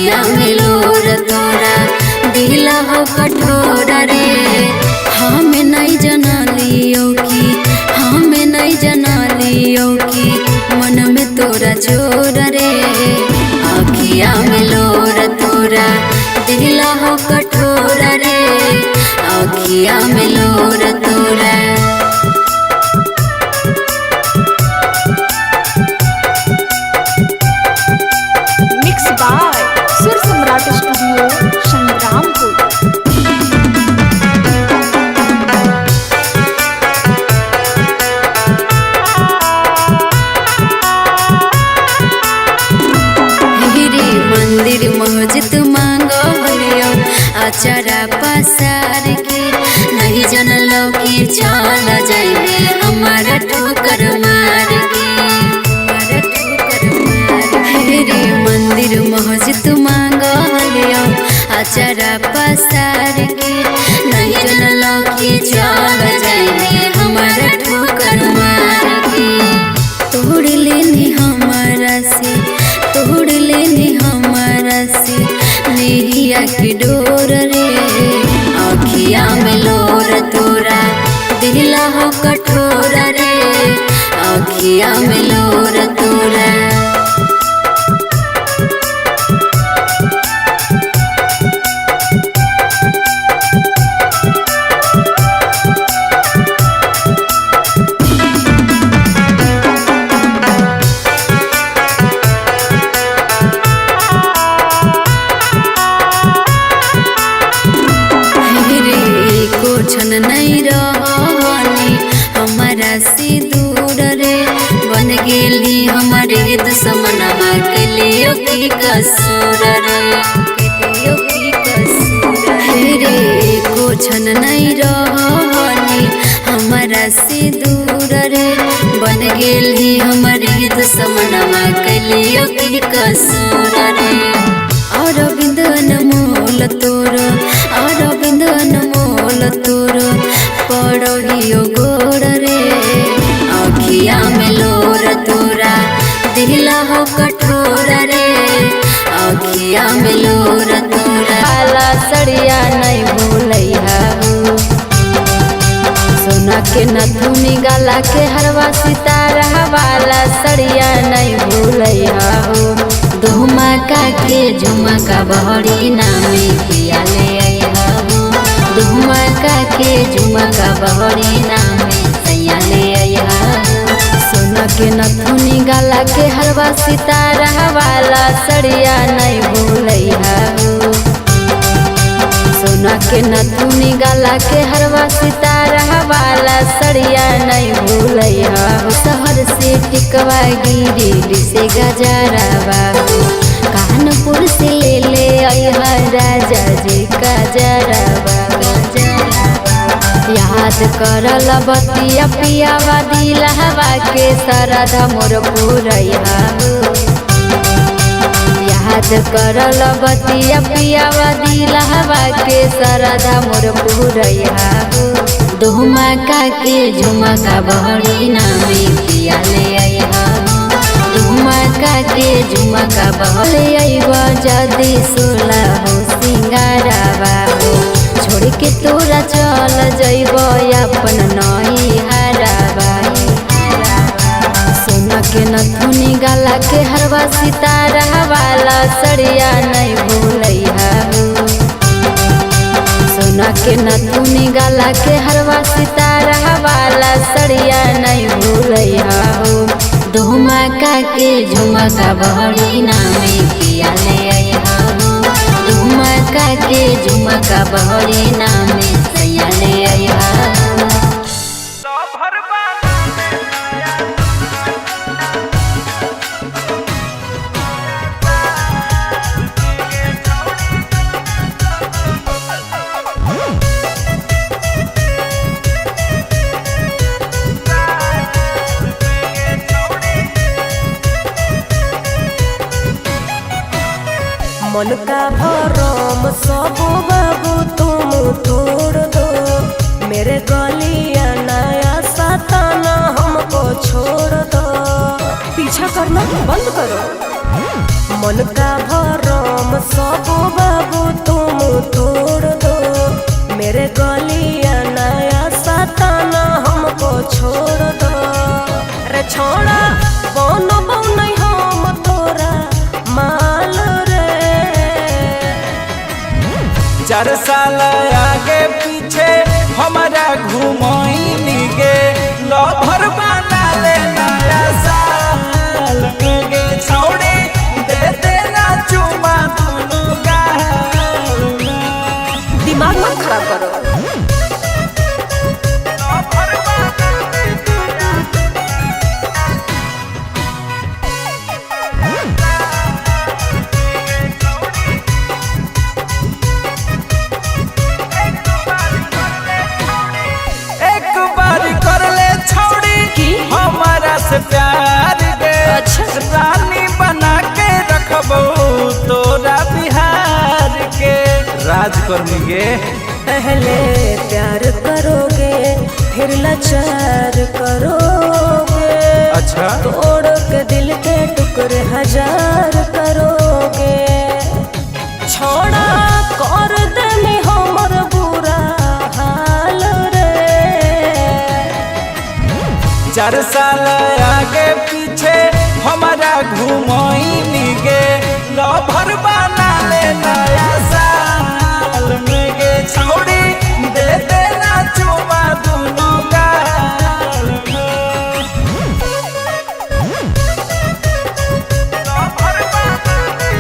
अखिया में लोर तोरा दिला हो कठोर रे। हमें नहीं जना लियो की, हमें नहीं जना लियो की मन में तोरा जोर रे। अखिया में लोर तोरा दिला हो कठोर रे। अखिया में लोर तोरा। मिक्स बाय सुर सम्राट स्टूडियो संग्रामपुर। मंदिर मस्जिद मांगो लियो अचारा पसार के। नहीं जनलो कि चल जाइबे हमारा ठोकर मार के, हमारा ठोकर मार के। मंदिर मस्जिद मांगो लियो अचारा पसार के। नहीं जनलो कि चल जाइबे हमारा ठोकर मार के। तोड़ लेनी हमारा से, तोड़ लेनी हमारा से नेहिया की डोर रे। अखिया में लोर तोरा दिला हो कठोर रे। अखिया में लोर तोरा। छन नहीं रहनी हमारा से दूर रे। बन गेली हमारे दुश्मनमा के लिए की कसूर रे, के लिए की कसूर रे। को छन नहीं रहनी हमारा से दूर रे। बन गेली हमारे दुश्मनमा के लिए की कसूर रे। अरविंद अनमोल तोर, अरविंद अनमोल तोर पड़हियो गोर रे। अखिया में लोर तोरा दिला हो कठोर रे। अखिया में लोर तोरा। काला सड़िया नहीं भूलैया हो, सोना के नथुनी गला के हरवा सितारा वाला सड़िया नहीं भूलैया हो। धुमका के झुमका बहरी नामे पिया ले आया हो। धुमका के झुमका बहरी नामे सैया ले आया हो। सोना के नथुनी गला के हरवा सितारा वाला सड़िया नहीं भूलैया हो। सोना के नथुनी गला के हरवा सितारा वाला सड़िया नहीं भूलैया हो। शहर से टिकवा गिरी से गजरावा हो। कानपुर से ले ले आया राजा जी का जरावा। याद करल बतिया पियावा दिलहवा के सरधा मोर पुरैया हो। याद करल बतिया पियावा दिलहवा के सरधा मोर पुरैया हो। धुमका के झुमका बहरी नामे पिया ले आया हो। धुमका के झुमका बहरे आइबा जदी सोला हो सिंगारावा हो। छोड़ के तोरा चल जइब अपन नई हरावा। सोना के नथुनी गला के हरवा सितारा वाला सड़िया नहीं भूलैया हो। सोना के नथुनी गला के हरवा सितारा वाला सड़िया नहीं भूलैया हो। धुमका के झुमका बहरी नामे पिया ले आया हो। धुमका के झुमका बहरी नामे सैया ले आया हो। मन का भरम सब बाबू तुम तोड़ दो। मेरे गलिया नया सताना हमको छोड़ दो। पीछा करना बंद करो। मन का भरम सब बाबू तुम तोड़ दो, मेरे गलिया नया सताना हमको छोड़ दो। रे छोड़ा बनो नहीं हम तोरा माल रे। 4 साल आगे पीछे हमारा घुमाई गे, लभर बना ले नया साल में गे छौड़ी दे देना चुमा दोनों गाल में। दिमाग मत खराब करो। एक बार कर ले छौड़ी हमारा से प्यार गे, रानी बना के रखबो तोरा बिहार के। राजकर्मी गे पहले प्यार करोगे फिर लाचार करोगे, अच्छा तोड़ के दिल के टुकड़े 1000 करोगे। छोड़ा कर देनी हमर बुरा हाल रे। 4 साल आगे पीछे हमारा घुमाई गे, लभर बना ले नया साल में गे छौड़ी दे देना चुमा दोनों गाल में। लभर बना ले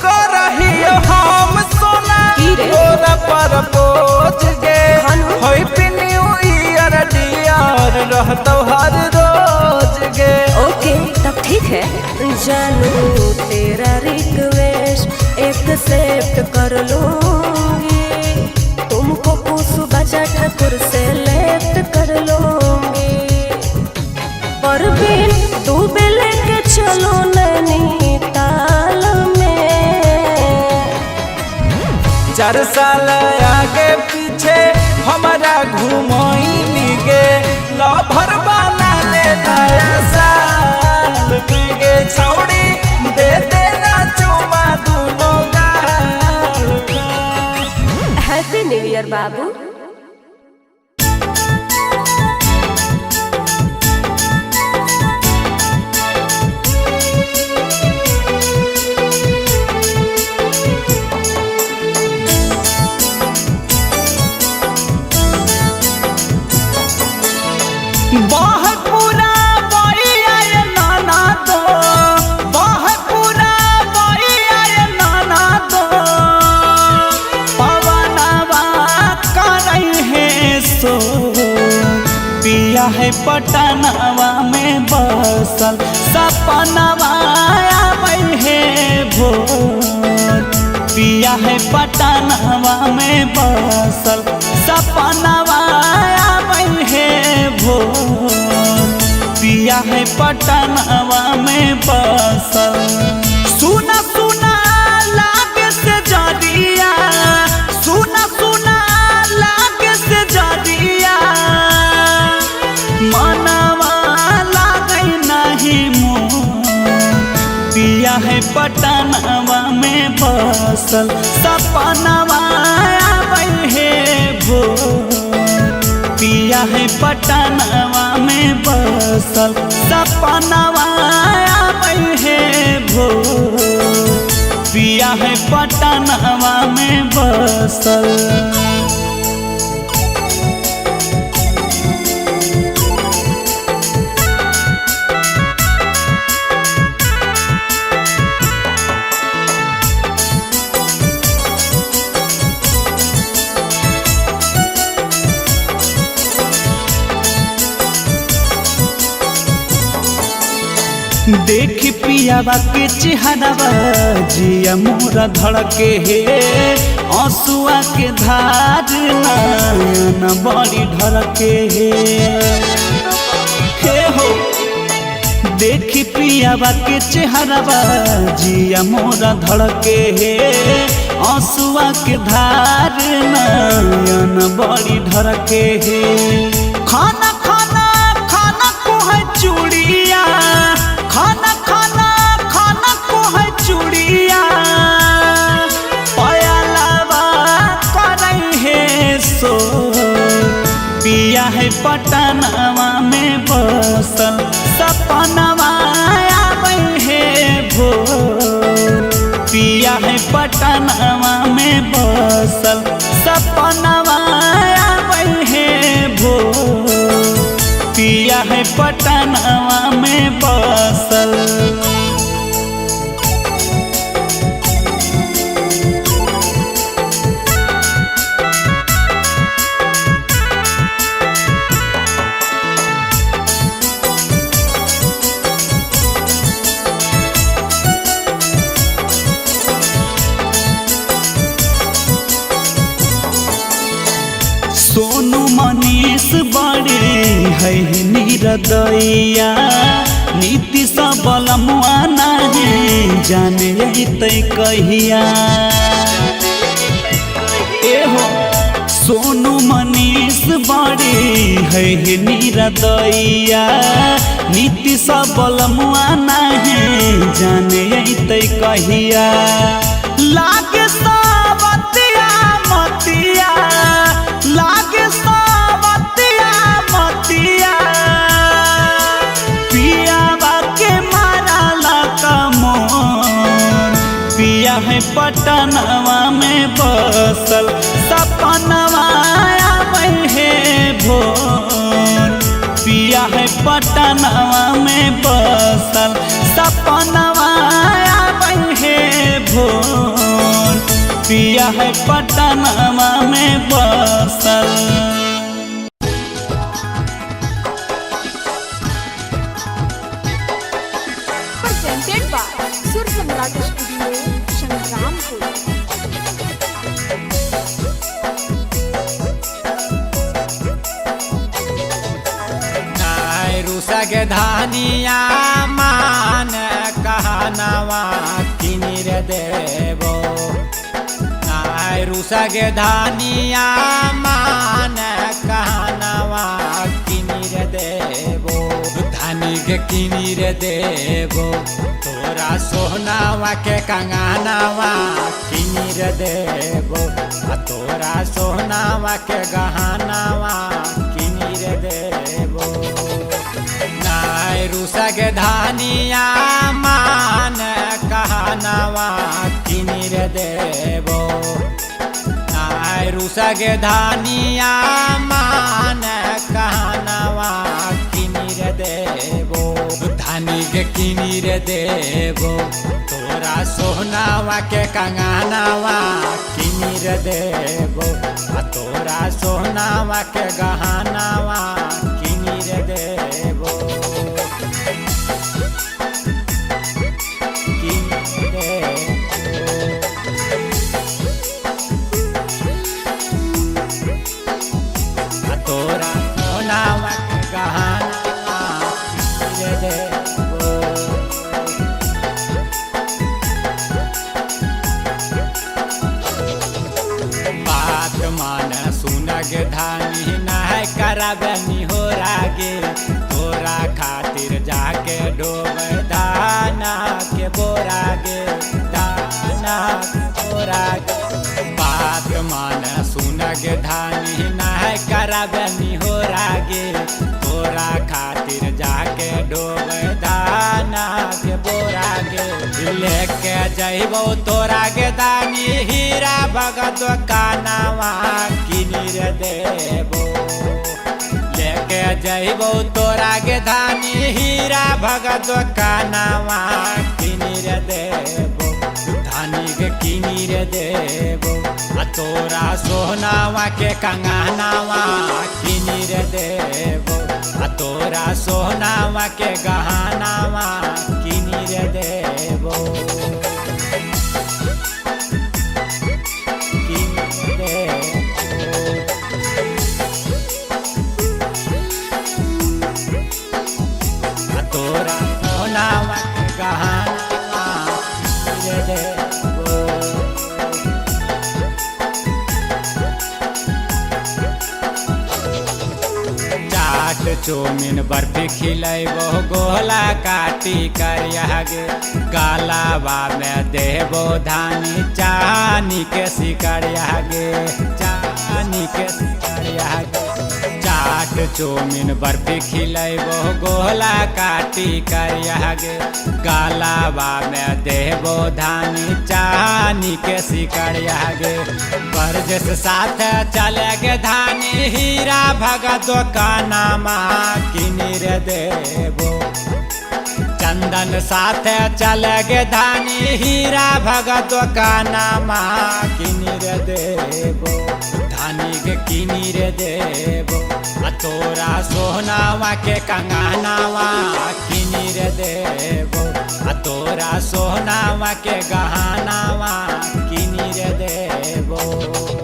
करहियो हम सोना तोरा पर बोझ गे, हैप्पी न्यू ईयर डियर रहतो हर रोज गे। ओके तब ठीक है। जानू तेरा रिक्वेस्ट एक्सेप्ट कर लूंगी, तुमको कुसु बचा ठाकुर से लेफ्ट कर लूंगी। परवीन डूबे लेके चलो नैनीताल में। 4 साल आगे पीछे हमारा घुमाई गे, लभर बना ले नया साल में गे छौड़ी दे देना चुमा दोनों गाल में। हैप्पी न्यू ईयर बाबू। पूरा बइया ये नाना दो, पूरा बइया ये नाना दो, पवनवा करई है सो पिया है पटनवा में बसल, सपनवा आबै है भोर। पिया है पटनवा में बसल, सपनवा आबै है भोर। पिया है पटनवा में बसल, सुना सुना लागे से जरिया, सुना सुना लागे से जरिया, मनवा लागे नहीं मोर। पिया है पटनवा में बसल, सपनवा आबै है भोर। पिया है पटनवा में बसल, सपनवा आबै है भोर। पिया है पटनवा में बसल। देख पियावा के चेहरावा जिया मोरा धड़के हे, आंसुआ के धार नैन बड़ी ढरके हे हो। देखी पियावा के चेहरावा जिया मोरा धड़के हे आंसुआ के धार नयन बड़ी ढरके हे खाना खाना खाना को है चूड़िया खाना खाना खाना को है चूड़िया पयालावा करई है सो पिया है पटनावा में बसल सपनवा आबै है भोर पिया है पटनावा में बसल सपनवा आबै है भोर पिया है पटनावा में बसल सोनू मनीष बड़े है निरदैया नीति सबल मुआना है जाने तै कहिया एहो सोनू मनीष बड़े है निरदैया नीति सबल मुआना है जाने तै कहिया लागे सावतिया मतिया लागे सावतिया मतिया पियावा के मारा लका मोर पिया है पटनावा में बसल सपनवा आबै है भोर पिया है पटनावा में बसल सपनवा आबै है भोर पिया है पटनावा में बसल presented by Sur Samrat Studio, Shangrampur. RUSA के धानिया मान कहनवा किनिर देवो रुसा के धानिया मान कहनवा किनिर देवो धानी के किनिर देवो तोरा सोहनावा के कंगनवा किनिर देवो तोरा सोहनावा के गहनवा किनिर देवो रुसा के धानिया मान कहनवा किनिर देवो रुसा के धानिया मान कहनवा किनिर देवो धानी के किनिर देवो तोरा सोहनावा के कंगनवा किनिर देवो तोरा सोहनावा के गहनवा किनिर देवो तोरा सोनावा के गहनवा किनिर देवो बात मान सुनग धानी नहीं करबनी हो रागे तोरा खातिर जाके डोब दाना के बोरागे दाना के बोरागे बात मान सुनग धानी नहीं करबनी हो रागे तोरा खातिर जाके डोब दाना के बोरागे लेके जइबो तोरा के दानी हीरा भगत कानवा किनिर देबो लेके जइबो तोरा के धानी हीरा भगत कानवा किनिर देबो धानी के किनिर देबो तोरा सोहनावा के कंगनवा किनिर देबो तोरा सोहनावा के गहनवा किनिर देबो तोरा चौमिन बर्फी खिलेबो गोला काटी करिया गे गालावा में देबो धानी चानी के सिकरिया गे चानी के सिकरिया गे चाट चौमिन बर्फी खिलेबो गोला काटी करिया गे गालावा में देबो धानी चानी के सिकरिया गे बरजस साथ चले गे धानी हीरा भगत दुकानमा किनी रे देबो चंदन साथ चले गे धानी हीरा भगत दुकानमा किनी रे देबो धानी के किनी रे देबो तोरा सोहनावा के कंगनावा किनी रे देबो तोरा सोहनावा के गहनावा किनी रे देबो।